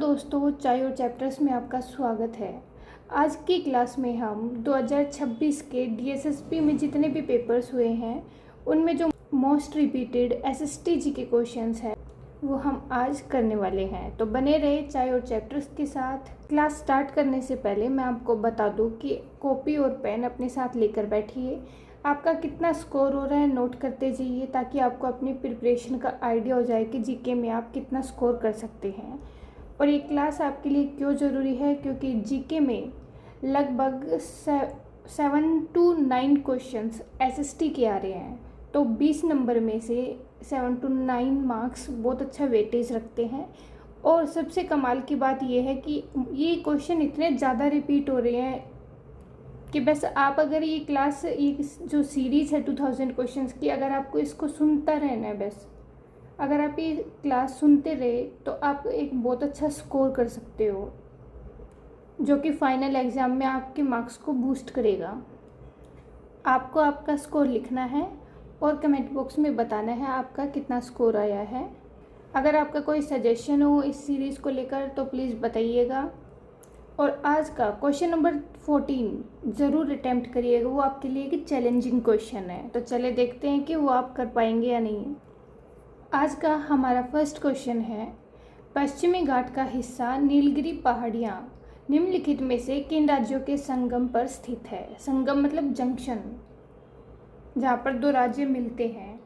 दोस्तों, चाय और चैप्टर्स में आपका स्वागत है। आज की क्लास में हम 2026 के डीएसएसपी में जितने भी पेपर्स हुए हैं उनमें जो मोस्ट रिपीटेड एसएसटी जी के क्वेश्चंस हैं वो हम आज करने वाले हैं। तो बने रहे चाय और चैप्टर्स के साथ। क्लास स्टार्ट करने से पहले मैं आपको बता दूं कि कॉपी और पेन अपने साथ लेकर बैठिए। आपका कितना स्कोर हो रहा है नोट करते जाइए ताकि आपको अपनी प्रिपरेशन का आइडिया हो जाए कि जीके में आप कितना स्कोर कर सकते हैं। और ये क्लास आपके लिए क्यों ज़रूरी है, क्योंकि जीके में लगभग 7 to 9 क्वेश्चंस एसएसटी के आ रहे हैं। तो 20 नंबर में से 7 to 9 मार्क्स बहुत अच्छा वेटेज रखते हैं। और सबसे कमाल की बात यह है कि ये क्वेश्चन इतने ज़्यादा रिपीट हो रहे हैं कि बस आप अगर ये क्लास, ये जो सीरीज़ है 2000 क्वेश्चंस की, अगर आपको इसको सुनता रहना है, बस अगर आप ये क्लास सुनते रहे तो आप एक बहुत अच्छा स्कोर कर सकते हो, जो कि फाइनल एग्ज़ाम में आपके मार्क्स को बूस्ट करेगा। आपको आपका स्कोर लिखना है और कमेंट बॉक्स में बताना है आपका कितना स्कोर आया है। अगर आपका कोई सजेशन हो इस सीरीज़ को लेकर तो प्लीज़ बताइएगा। और आज का क्वेश्चन नंबर 14 ज़रूर अटैम्प्ट करिएगा, वो आपके लिए एक चैलेंजिंग क्वेश्चन है। तो चले देखते हैं कि वो आप कर पाएंगे या नहीं। आज का हमारा फर्स्ट क्वेश्चन है, पश्चिमी घाट का हिस्सा नीलगिरी पहाड़ियाँ निम्नलिखित में से किन राज्यों के संगम पर स्थित है। संगम मतलब जंक्शन, जहाँ पर दो राज्य मिलते हैं।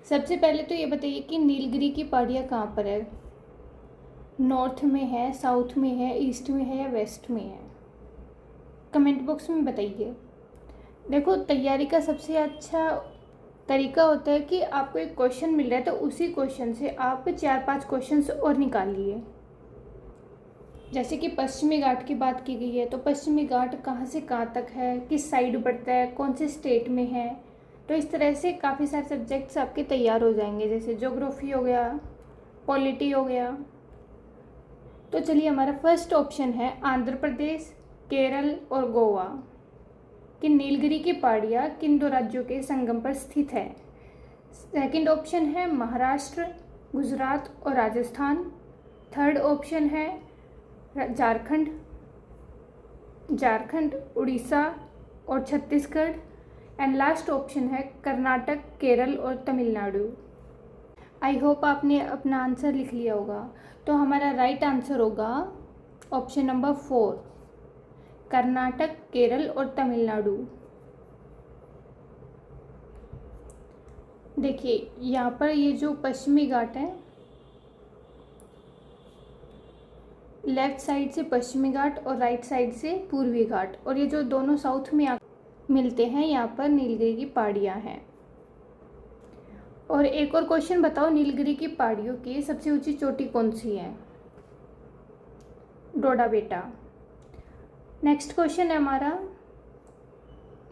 सबसे पहले तो ये बताइए कि नीलगिरी की पहाड़ियाँ कहाँ पर है। नॉर्थ में है, साउथ में है, ईस्ट में है या वेस्ट में है। कमेंट बॉक्स में बताइए। देखो, तैयारी का सबसे अच्छा तरीका होता है कि आपको एक क्वेश्चन मिल रहा है तो उसी क्वेश्चन से आप 4-5 क्वेश्चंस और निकालिए। जैसे कि पश्चिमी घाट की बात की गई है तो पश्चिमी घाट कहाँ से कहाँ तक है, किस साइड पड़ता है, कौन से स्टेट में है। तो इस तरह से काफ़ी सारे सब्जेक्ट्स आपके तैयार हो जाएंगे, जैसे ज्योग्राफी हो गया, पॉलिटी हो गया। तो चलिए, हमारा फर्स्ट ऑप्शन है आंध्र प्रदेश, केरल और गोवा कि नीलगिरी की पहाड़ियाँ किन दो राज्यों के संगम पर स्थित है। सेकंड ऑप्शन है महाराष्ट्र, गुजरात और राजस्थान। थर्ड ऑप्शन है झारखंड, उड़ीसा और छत्तीसगढ़। एंड लास्ट ऑप्शन है कर्नाटक, केरल और तमिलनाडु। आई होप आपने अपना आंसर लिख लिया होगा। तो हमारा राइट आंसर होगा ऑप्शन नंबर 4, कर्नाटक, केरल और तमिलनाडु। देखिए, यहाँ पर ये जो पश्चिमी घाट है, लेफ्ट साइड से पश्चिमी घाट और राइट साइड से पूर्वी घाट, और ये जो दोनों साउथ में मिलते हैं, यहाँ पर नीलगिरी की पहाड़ियाँ हैं। और एक और क्वेश्चन बताओ, नीलगिरी की पहाड़ियों की सबसे ऊंची चोटी कौन सी है। डोडा बेटा। नेक्स्ट क्वेश्चन है हमारा,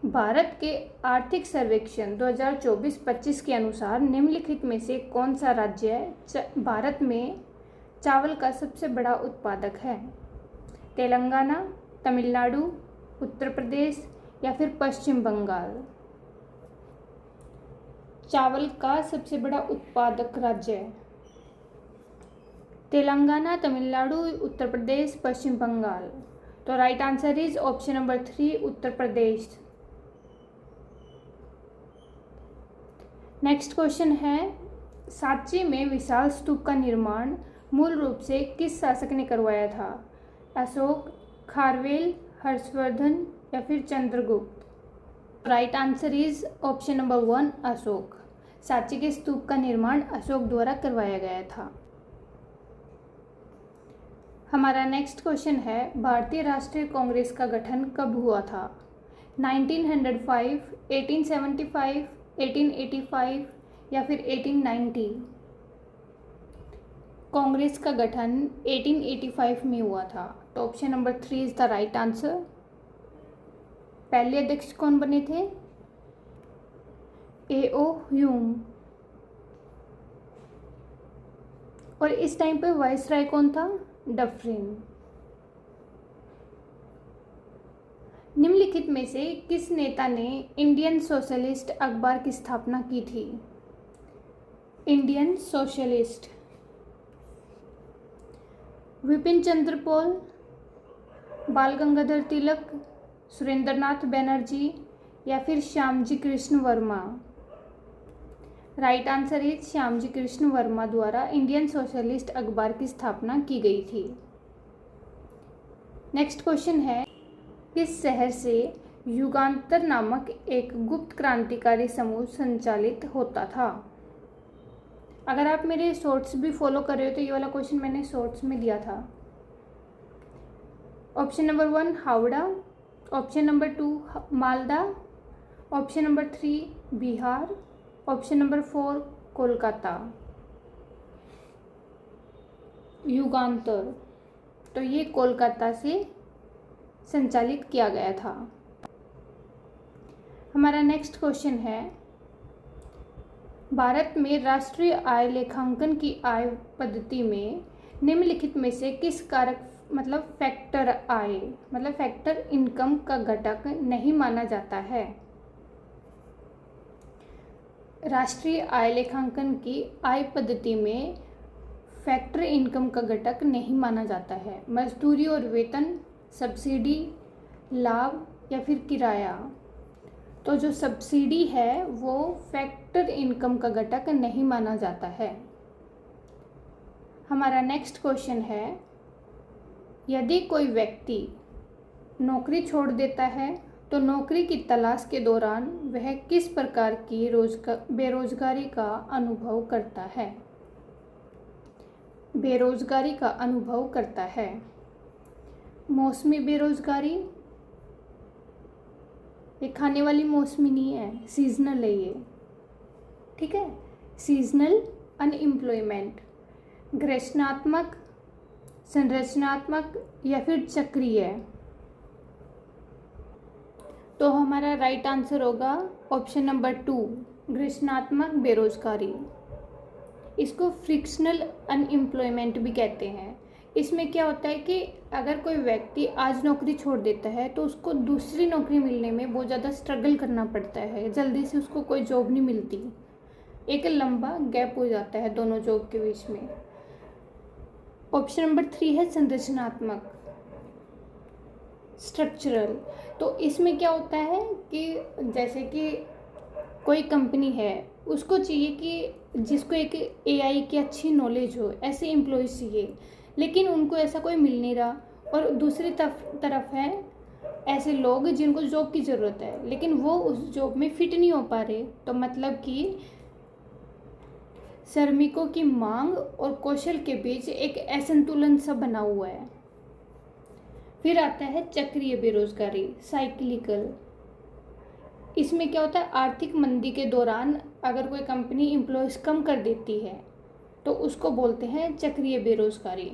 भारत के आर्थिक सर्वेक्षण 2024-25 के अनुसार निम्नलिखित में से कौन सा राज्य भारत में चावल का सबसे बड़ा उत्पादक है। तेलंगाना, तमिलनाडु, उत्तर प्रदेश या फिर पश्चिम बंगाल। चावल का सबसे बड़ा उत्पादक राज्य है तेलंगाना, तमिलनाडु, उत्तर प्रदेश, पश्चिम बंगाल। तो right answer is option number 3, Uttar Pradesh. Next question है, सांची में विशाल स्तूप का निर्माण मूल रूप से किस शासक ने करवाया था। अशोक, खारवेल, हर्षवर्धन या फिर Chandragupta. Right answer is option number 1, Ashok. Sanchi के स्तूप का निर्माण अशोक द्वारा करवाया गया था। हमारा नेक्स्ट क्वेश्चन है, भारतीय राष्ट्रीय कांग्रेस का गठन कब हुआ था। 1905, 1875, 1885 या फिर 1890। कांग्रेस का गठन 1885 में हुआ था। तो option number 3 is the right answer. पहले अध्यक्ष कौन बने थे। A.O. ह्यूम। और इस टाइम पे वाइसराय कौन था। डफरिन। निम्नलिखित में से किस नेता ने इंडियन सोशलिस्ट अखबार की स्थापना की थी। Indian socialist. विपिन चंद्र पाल, बाल गंगाधर तिलक, सुरेंद्रनाथ बनर्जी या फिर Shyamji Krishna Varma. Right answer is Shyamji Krishna Varma द्वारा इंडियन सोशलिस्ट अखबार की स्थापना की गई थी। नेक्स्ट क्वेश्चन है, किस शहर से युगांतर नामक एक गुप्त क्रांतिकारी समूह संचालित होता था? अगर आप मेरे शॉर्ट्स भी फॉलो कर रहे हो तो ये वाला क्वेश्चन मैंने शॉर्ट्स में दिया था। Option number 1 Howrah, option number 2 Malda, option number 3 Bihar, option number 4 Kolkata. Yugantar, तो ये कोलकाता से संचालित किया गया था। हमारा नेक्स्ट क्वेश्चन है, भारत में राष्ट्रीय आय लेखांकन की आय पद्धति में निम्नलिखित में से किस कारक फैक्टर इनकम का घटक नहीं माना जाता है? राष्ट्रीय आय लेखांकन की आय पद्धति में फैक्टर इनकम का घटक नहीं माना जाता है। मजदूरी और वेतन, सब्सिडी, लाभ या फिर किराया। तो जो सब्सिडी है वो फैक्टर इनकम का घटक नहीं माना जाता है। हमारा नेक्स्ट क्वेश्चन है, यदि कोई व्यक्ति नौकरी छोड़ देता है तो नौकरी की तलाश के दौरान वह किस प्रकार की बेरोजगारी का अनुभव करता है? बेरोजगारी का अनुभव करता है। मौसमी बेरोजगारी, ये खाने वाली मौसमी नहीं है, सीजनल है ये, ठीक है। सीजनल अनएम्प्लॉयमेंट, ग्रेषणात्मक, संरचनात्मक या फिर चक्रीय। तो हमारा राइट आंसर होगा ऑप्शन नंबर 2 ग्रेषणात्मक बेरोजगारी। इसको फ्रिक्शनल अनएम्प्लॉयमेंट भी कहते हैं। इसमें क्या होता है कि अगर कोई व्यक्ति आज नौकरी छोड़ देता है तो उसको दूसरी नौकरी मिलने में बहुत ज़्यादा स्ट्रगल करना पड़ता है, जल्दी से उसको कोई जॉब नहीं मिलती, एक लंबा गैप हो जाता है दोनों जॉब के बीच में। ऑप्शन नंबर 3 है संरचनात्मक, स्ट्रक्चरल। तो इसमें क्या होता है कि जैसे कि कोई कंपनी है, उसको चाहिए कि जिसको एक एआई की अच्छी नॉलेज हो, ऐसे एम्प्लॉयज़ चाहिए, लेकिन उनको ऐसा कोई मिल नहीं रहा। और दूसरी तरफ है ऐसे लोग जिनको जॉब की ज़रूरत है लेकिन वो उस जॉब में फिट नहीं हो पा रहे। तो मतलब कि श्रमिकों की मांग और कौशल के बीच एक असंतुलन सा बना हुआ है। फिर आता है चक्रीय बेरोजगारी, साइक्लिकल। इसमें क्या होता है, आर्थिक मंदी के दौरान अगर कोई कंपनी एम्प्लॉयज़ कम कर देती है तो उसको बोलते हैं चक्रीय बेरोजगारी।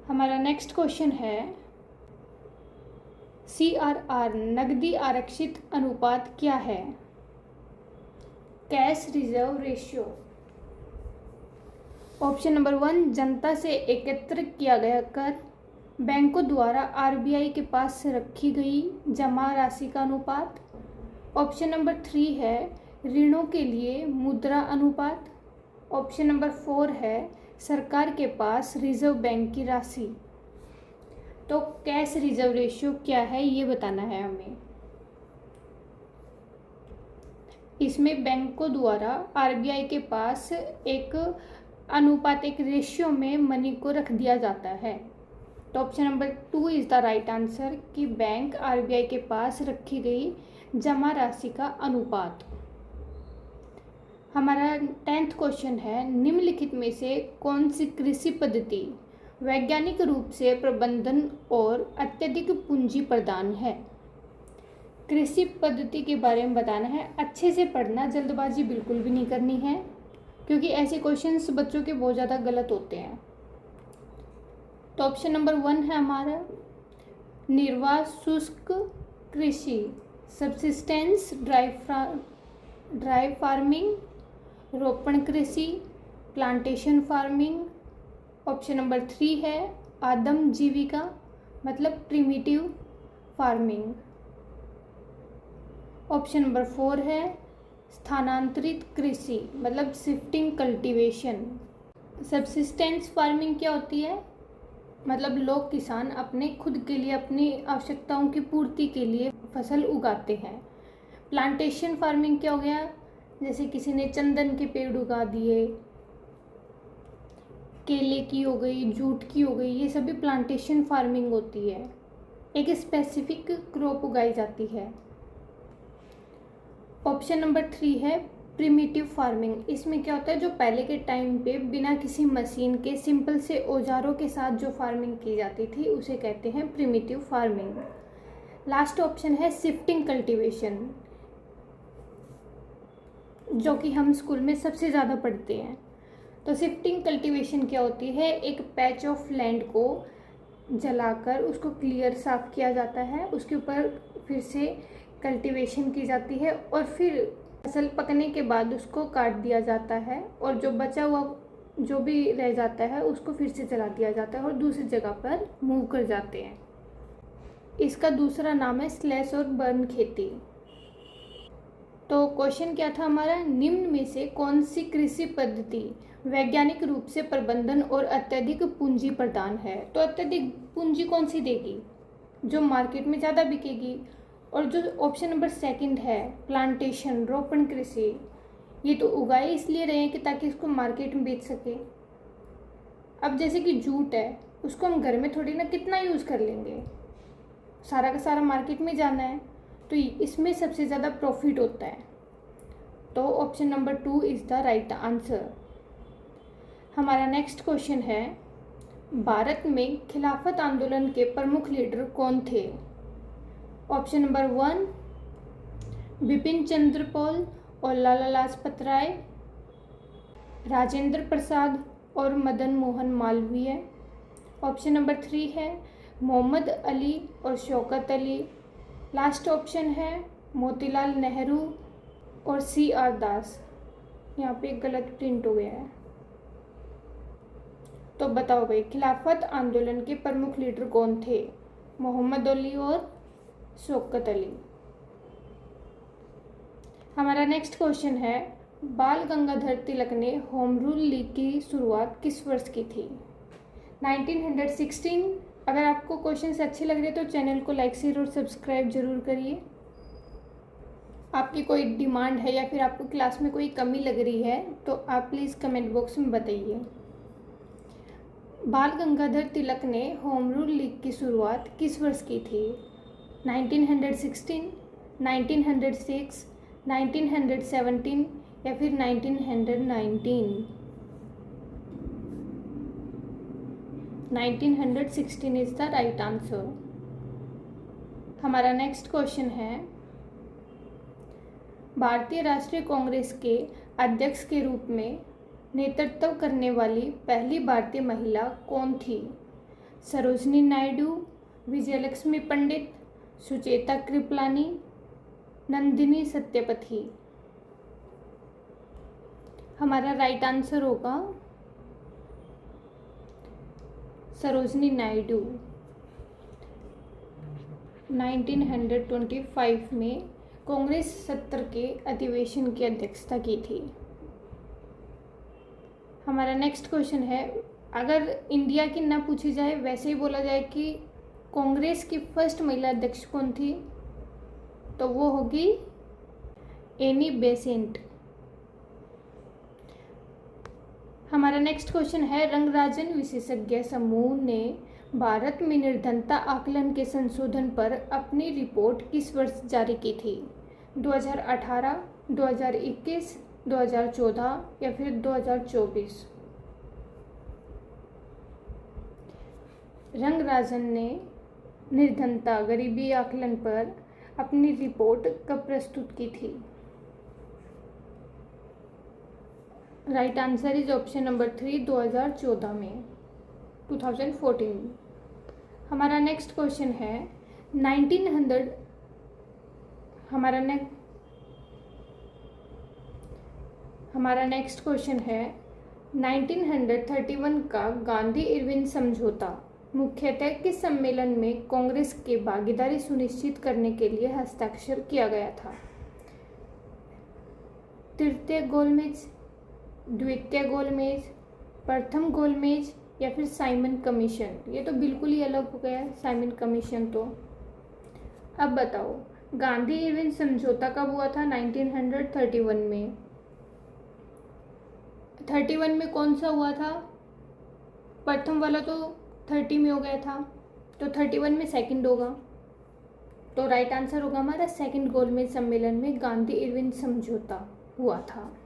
हमारा नेक्स्ट क्वेश्चन है, CRR नकदी आरक्षित अनुपात क्या है? Cash reserve ratio. Option number 1 जनता से एकत्र किया गया कर, बैंकों द्वारा RBI के पास रखी गई जमा राशि का अनुपात। ऑप्शन नंबर 3 है ऋणों के लिए मुद्रा अनुपात। ऑप्शन नंबर 4 है सरकार के पास रिजर्व बैंक की राशि। तो कैश रिजर्व रेशियो क्या है ये बताना है हमें। इसमें बैंकों द्वारा RBI के पास एक अनुपात, एक रेशियो में मनी को रख दिया जाता है। तो option number 2 is the right answer कि बैंक RBI के पास रखी गई जमा राशि का अनुपात। हमारा 10th क्वेश्चन है, निम्नलिखित में से कौन सी कृषि पद्धति वैज्ञानिक रूप से प्रबंधन और अत्यधिक पूंजी प्रदान है? कृषि पद्धति के बारे में बताना है, अच्छे से पढ़ना, जल्दबाजी बिल्कुल भी नहीं करनी है क्योंकि ऐसे क्वेश्चंस बच्चों के बहुत ज़्यादा गलत होते हैं। तो ऑप्शन नंबर 1 है हमारा निर्वाह शुष्क कृषि, सब्सिस्टेंस ड्राई फार्मिंग, रोपण कृषि, प्लांटेशन फार्मिंग। ऑप्शन नंबर 3 है आदम जीविका, मतलब प्रिमिटिव फार्मिंग। ऑप्शन नंबर 4 है स्थानांतरित कृषि, मतलब शिफ्टिंग कल्टीवेशन। सब्सिस्टेंस फार्मिंग क्या होती है? मतलब लोग किसान अपने खुद के लिए अपनी आवश्यकताओं की पूर्ति के लिए फसल उगाते हैं। प्लांटेशन फार्मिंग क्या हो गया? जैसे किसी ने चंदन के पेड़ उगा दिए, केले की हो गई, जूट की हो गई, ये सभी प्लांटेशन फार्मिंग होती है। एक स्पेसिफिक क्रॉप उगाई जाती है। ऑप्शन नंबर 3 है प्रिमिटिव फार्मिंग। इसमें क्या होता है, जो पहले के टाइम पे बिना किसी मशीन के सिंपल से औजारों के साथ जो फार्मिंग की जाती थी उसे कहते हैं प्रिमिटिव फार्मिंग। लास्ट ऑप्शन है शिफ्टिंग कल्टीवेशन, जो कि हम स्कूल में सबसे ज़्यादा पढ़ते हैं। तो शिफ्टिंग कल्टीवेशन क्या होती है? एक पैच ऑफ लैंड को जलाकर उसको क्लियर साफ किया जाता है, उसके ऊपर फिर से कल्टीवेशन की जाती है और फिर फसल पकने के बाद उसको काट दिया जाता है और जो बचा हुआ जो भी रह जाता है उसको फिर से जला दिया जाता है और दूसरी जगह पर मूव कर जाते हैं। इसका दूसरा नाम है स्लैश और बर्न खेती। तो क्वेश्चन क्या था हमारा? निम्न में से कौन सी कृषि पद्धति वैज्ञानिक रूप से प्रबंधन और अत्यधिक पूंजी प्रदान है? तो अत्यधिक पूंजी कौन सी देगी? जो मार्केट में ज़्यादा बिकेगी। और जो ऑप्शन नंबर 2 है प्लांटेशन रोपण कृषि, ये तो उगाए इसलिए रहे हैं कि ताकि इसको मार्केट में बेच सके। अब जैसे कि जूट है, उसको हम घर में थोड़ी ना कितना यूज़ कर लेंगे, सारा का सारा मार्केट में जाना है, तो इसमें सबसे ज़्यादा प्रॉफिट होता है। तो option number 2 is the right answer. हमारा नेक्स्ट क्वेश्चन है, भारत में खिलाफत आंदोलन के प्रमुख लीडर कौन थे? ऑप्शन नंबर 1 बिपिन चंद्र पाल और लाला लाजपत राय, राजेंद्र प्रसाद और मदन मोहन मालवीय। ऑप्शन नंबर 3 है मोहम्मद अली और शौकत अली। लास्ट ऑप्शन है मोतीलाल नेहरू और CR दास। यहाँ पे एक गलत प्रिंट हो गया है। तो बताओ भाई, खिलाफत आंदोलन के प्रमुख लीडर कौन थे? मोहम्मद अली और शौकत अली। हमारा नेक्स्ट क्वेश्चन है, बाल गंगाधर तिलक ने होम रूल लीग की शुरुआत किस वर्ष की थी? 1916। अगर आपको क्वेश्चंस अच्छे लग रहे तो चैनल को लाइक शेयर और सब्सक्राइब जरूर करिए। आपकी कोई डिमांड है या फिर आपको क्लास में कोई कमी लग रही है तो आप प्लीज़ कमेंट बॉक्स में बताइए। बाल गंगाधर तिलक ने होम रूल लीग की शुरुआत किस वर्ष की थी? 1916, 1906, 1917 या फिर 1919? 1916 इज द राइट आंसर। हमारा नेक्स्ट क्वेश्चन है, भारतीय राष्ट्रीय कांग्रेस के अध्यक्ष के रूप में नेतृत्व करने वाली पहली भारतीय महिला कौन थी? सरोजनी नायडू, विजयलक्ष्मी पंडित, सुचेता कृपलानी, नंदिनी सत्यपथी। हमारा राइट आंसर होगा सरोजनी नायडू। 1925 में कांग्रेस सत्र के अधिवेशन की अध्यक्षता की थी। हमारा नेक्स्ट क्वेश्चन है, अगर इंडिया की ना पूछी जाए वैसे ही बोला जाए कि कांग्रेस की फर्स्ट महिला अध्यक्ष कौन थी, तो वो होगी एनी बेसेंट। हमारा नेक्स्ट क्वेश्चन है, रंगराजन विशेषज्ञ समूह ने भारत में निर्धनता आकलन के संशोधन पर अपनी रिपोर्ट किस वर्ष जारी की थी? 2018, 2021, 2014 या फिर 2024? रंगराजन ने निर्धनता गरीबी आकलन पर अपनी रिपोर्ट कब प्रस्तुत की थी? Right answer is option number 3, 2014 में, 2014। हमारा नेक्स्ट क्वेश्चन है, 1900 हमारा नेक्स्ट क्वेश्चन है, 1931 का गांधी इरविन समझौता मुख्यतः किस सम्मेलन में कांग्रेस की भागीदारी सुनिश्चित करने के लिए हस्ताक्षर किया गया था? तृतीय गोलमेज, द्वितीय गोलमेज, प्रथम गोलमेज या फिर साइमन कमीशन? ये तो बिल्कुल ही अलग हो गया है साइमन कमीशन तो। अब बताओ गांधी इरविन समझौता कब हुआ था? 1931 में। 31 में कौन सा हुआ था? प्रथम वाला तो 30 में हो गया था, तो 31 में सेकंड होगा। तो राइट आंसर होगा हमारा सेकंड गोलमेज सम्मेलन में गांधी इरविन समझौता हुआ था।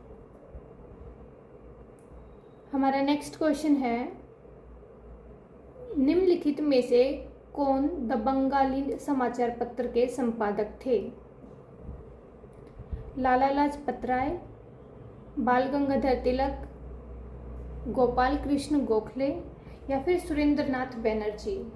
हमारा नेक्स्ट क्वेश्चन है, निम्नलिखित में से कौन द बंगाली समाचार पत्र के संपादक थे? लाला लाजपत राय, बाल गंगाधर तिलक, गोपाल कृष्ण गोखले या फिर सुरेंद्रनाथ बैनर्जी?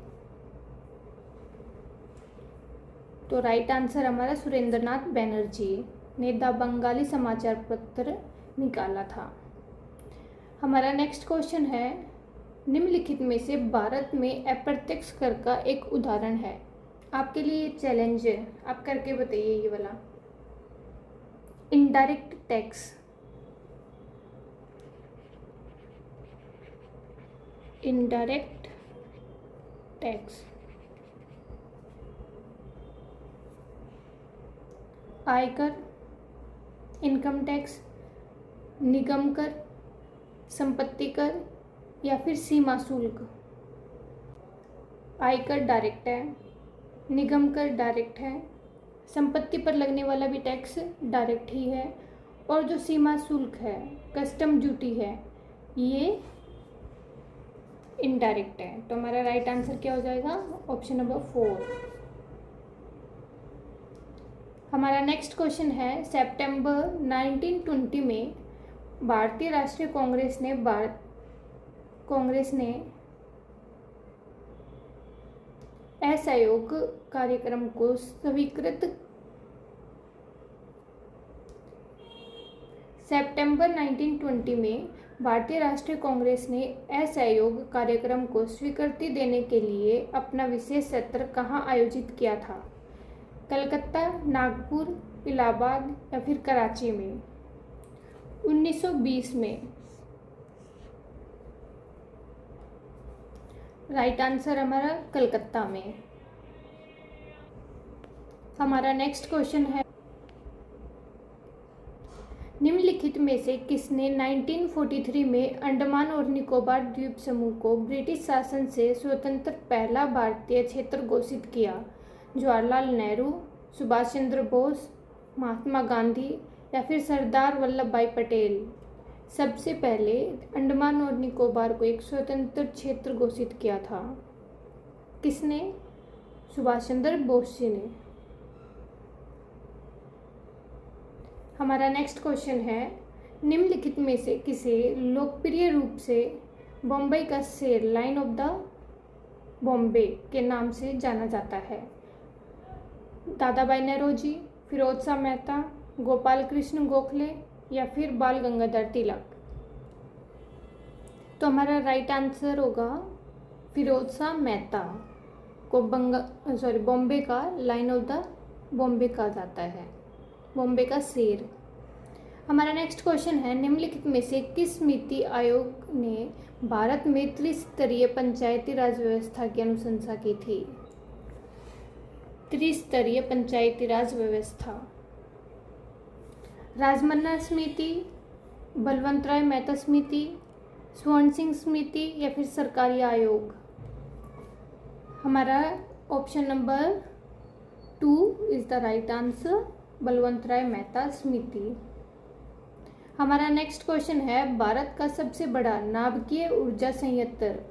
तो राइट आंसर हमारा सुरेंद्रनाथ बैनर्जी ने द बंगाली समाचार पत्र निकाला था। हमारा नेक्स्ट क्वेश्चन है, निम्नलिखित में से भारत में अप्रत्यक्ष कर का एक उदाहरण है? आपके लिए चैलेंज है, आप करके बताइए ये वाला। इनडायरेक्ट टैक्स, इनडायरेक्ट टैक्स, आयकर, इनकम टैक्स, निगम कर, संपत्ति कर या फिर सीमा शुल्क? आयकर डायरेक्ट है, निगम कर डायरेक्ट है, संपत्ति पर लगने वाला भी टैक्स डायरेक्ट ही है, और जो सीमा शुल्क है, कस्टम ड्यूटी है, ये इनडायरेक्ट है। तो हमारा राइट आंसर क्या हो जाएगा? Option number 4। हमारा नेक्स्ट क्वेश्चन है, सितंबर 1920 में भारतीय राष्ट्रीय कांग्रेस ने असहयोग कार्यक्रम को स्वीकृत। सितंबर 1920 में भारतीय राष्ट्रीय कांग्रेस ने असहयोग कार्यक्रम को स्वीकृति देने के लिए अपना विशेष सत्र कहाँ आयोजित किया था? कलकत्ता, नागपुर, इलाहाबाद या फिर कराची में? 1920 में। राइट आंसर हमारा कलकत्ता में। हमारा नेक्स्ट क्वेश्चन है, निम्नलिखित में से किसने 1943 में अंडमान और निकोबार द्वीप समूह को ब्रिटिश शासन से स्वतंत्र पहला भारतीय क्षेत्र घोषित किया? जवाहरलाल नेहरू, सुभाष चंद्र बोस, महात्मा गांधी या फिर सरदार वल्लभ भाई पटेल? सबसे पहले अंडमान और निकोबार को एक स्वतंत्र क्षेत्र घोषित किया था किसने? सुभाष चंद्र बोस जी ने। हमारा नेक्स्ट क्वेश्चन है, निम्नलिखित में से किसे लोकप्रिय रूप से बम्बई का शेर, लाइन ऑफ द बॉम्बे के नाम से जाना जाता है? दादा भाई नौरोजी, फिरोज शाह मेहता, गोपाल कृष्ण गोखले या फिर बाल गंगाधर तिलक? तो हमारा राइट आंसर होगा फिरोज शाह मेहता को बॉम्बे का लाइन ऑफ द बॉम्बे कहा जाता है, बॉम्बे का शेर। हमारा नेक्स्ट क्वेश्चन है, निम्नलिखित में से किस नीति आयोग ने भारत में त्रिस्तरीय पंचायती राज व्यवस्था की अनुशंसा की थी? त्रिस्तरीय पंचायती राज व्यवस्था? राजमन्ना समिति, बलवंत राय मेहता समिति, स्वर्ण सिंह समिति या फिर सरकारी आयोग? हमारा option number 2 is the right answer, Balwant Rai Mehta समिति। हमारा नेक्स्ट क्वेश्चन है, भारत का सबसे बड़ा नाभिकीय ऊर्जा संयंत्र